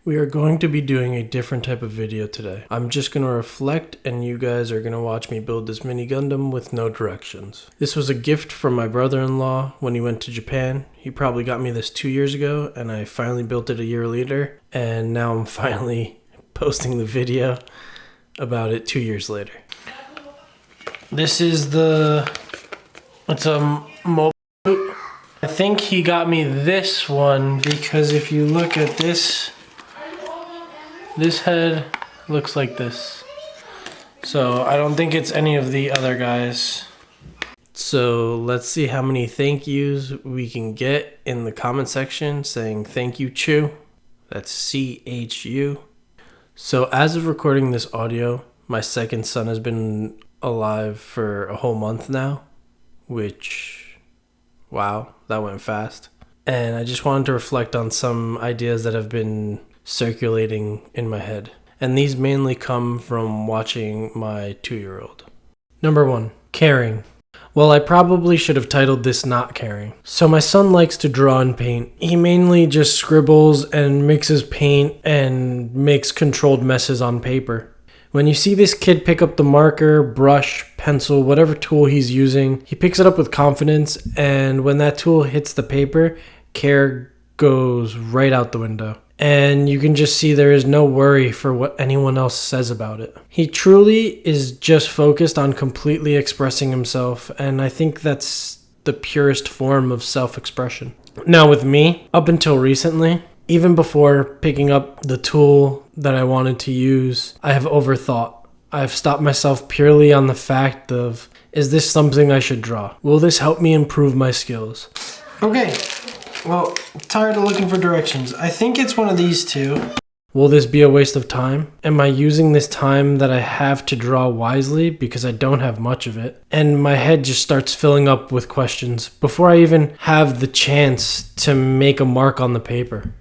We are going to be doing a different type of video today. I'm just going to reflect and you guys are going to watch me build this mini Gundam with no directions. This was a gift from my brother-in-law when he went to Japan. He probably got me this 2 years ago and I finally built it a year later. And now I'm finally posting the video about it 2 years later. This is it's a mobile. I think he got me this one because if you look at this head looks like this. So I don't think it's any of the other guys. So let's see how many thank yous we can get in the comment section saying thank you Chu. That's CHU. So as of recording this audio, my second son has been alive for a whole month now, which, wow, that went fast. And I just wanted to reflect on some ideas that have been circulating in my head. And these mainly come from watching my 2-year-old. Number 1, caring. Well, I probably should have titled this Not Caring. So my son likes to draw and paint. He mainly just scribbles and mixes paint and makes controlled messes on paper. When you see this kid pick up the marker, brush, pencil, whatever tool he's using, he picks it up with confidence, and when that tool hits the paper, care goes right out the window. And you can just see there is no worry for what anyone else says about it. He truly is just focused on completely expressing himself, and I think that's the purest form of self-expression. Now with me, up until recently, even before picking up the tool that I wanted to use, I have overthought. I've stopped myself purely on the fact of, is this something I should draw? Will this help me improve my skills? Okay. Well, tired of looking for directions. I think it's one of these two. Will this be a waste of time? Am I using this time that I have to draw wisely because I don't have much of it? And my head just starts filling up with questions before I even have the chance to make a mark on the paper.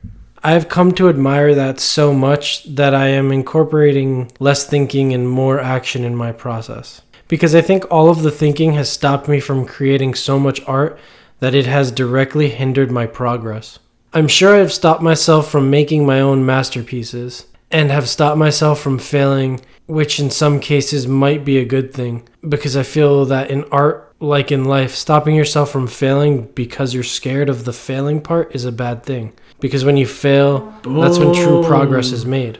I have come to admire that so much that I am incorporating less thinking and more action in my process. Because I think all of the thinking has stopped me from creating so much art that it has directly hindered my progress. I'm sure I have stopped myself from making my own masterpieces and have stopped myself from failing, which in some cases might be a good thing, because I feel that in art, like in life, stopping yourself from failing because you're scared of the failing part is a bad thing. Because when you fail, that's when true progress is made.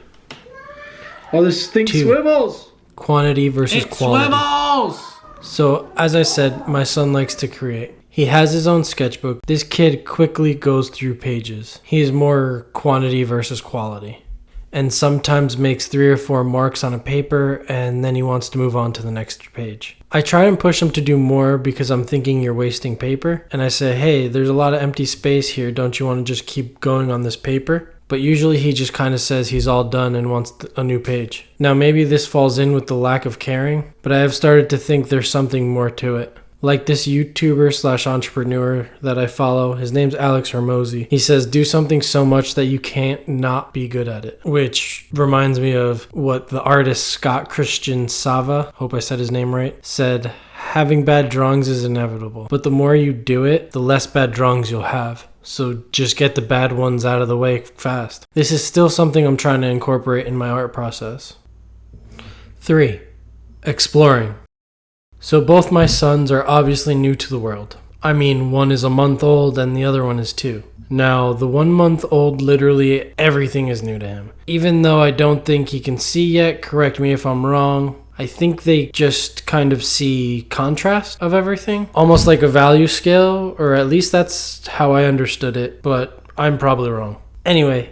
Oh, this thing 2, swivels! Quantity versus quality. Swivels! So, as I said, my son likes to create. He has his own sketchbook. This kid quickly goes through pages. He is more quantity versus quality. And sometimes makes 3 or 4 marks on a paper and then he wants to move on to the next page. I try and push him to do more because I'm thinking you're wasting paper. And I say, hey, there's a lot of empty space here. Don't you want to just keep going on this paper? But usually he just kind of says he's all done and wants a new page. Now maybe this falls in with the lack of caring, but I have started to think there's something more to it. Like this YouTuber/entrepreneur that I follow, his name's Alex Hormozi. He says, do something so much that you can't not be good at it. Which reminds me of what the artist Scott Christian Sava, hope I said his name right, said, having bad drawings is inevitable. But the more you do it, the less bad drawings you'll have. So just get the bad ones out of the way fast. This is still something I'm trying to incorporate in my art process. 3, exploring. So both my sons are obviously new to the world. I mean, one is a month old and the other one is 2. Now, the 1-month-old, literally everything is new to him. Even though I don't think he can see yet, correct me if I'm wrong, I think they just kind of see contrast of everything. Almost like a value scale, or at least that's how I understood it, but I'm probably wrong. Anyway,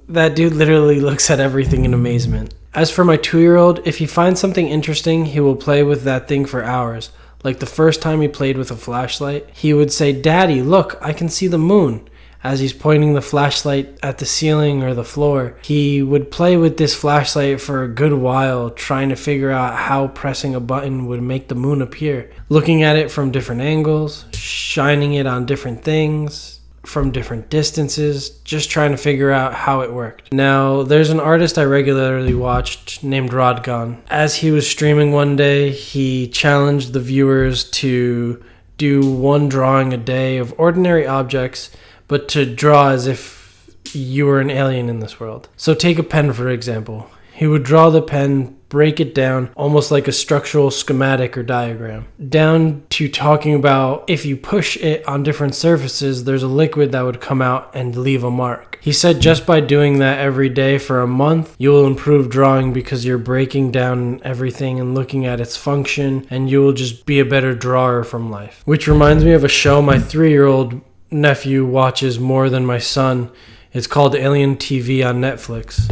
that dude literally looks at everything in amazement. As for my 2-year-old, if he finds something interesting, he will play with that thing for hours. Like the first time he played with a flashlight, he would say, "Daddy, look, I can see the moon." As he's pointing the flashlight at the ceiling or the floor, he would play with this flashlight for a good while, trying to figure out how pressing a button would make the moon appear. Looking at it from different angles, shining it on different things, from different distances, just trying to figure out how it worked. Now, there's an artist I regularly watched named Rodgon. As he was streaming one day, he challenged the viewers to do one drawing a day of ordinary objects, but to draw as if you were an alien in this world. So take a pen, for example. He would draw the pen, break it down almost like a structural schematic or diagram, down to talking about if you push it on different surfaces, there's a liquid that would come out and leave a mark. He said just by doing that every day for a month, you will improve drawing because you're breaking down everything and looking at its function, and you will just be a better drawer from life. Which reminds me of a show my 3-year-old nephew watches more than my son. It's called Alien TV on Netflix.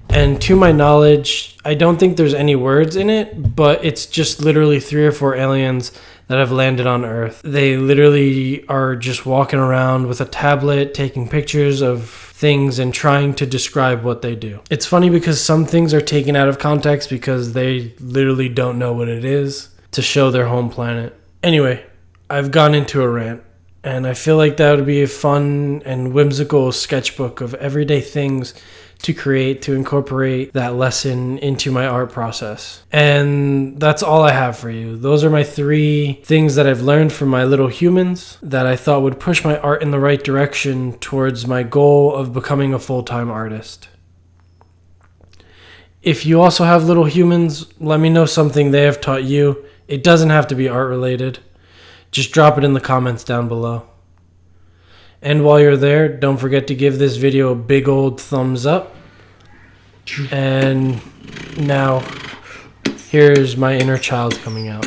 And to my knowledge, I don't think there's any words in it, but it's just literally 3 or 4 aliens that have landed on Earth. They literally are just walking around with a tablet, taking pictures of things and trying to describe what they do. It's funny because some things are taken out of context because they literally don't know what it is to show their home planet. Anyway, I've gone into a rant. And I feel like that would be a fun and whimsical sketchbook of everyday things to create, to incorporate that lesson into my art process. And that's all I have for you. Those are my 3 things that I've learned from my little humans that I thought would push my art in the right direction towards my goal of becoming a full-time artist. If you also have little humans, let me know something they have taught you. It doesn't have to be art related. Just drop it in the comments down below. And while you're there, don't forget to give this video a big old thumbs up. And now, here's my inner child coming out.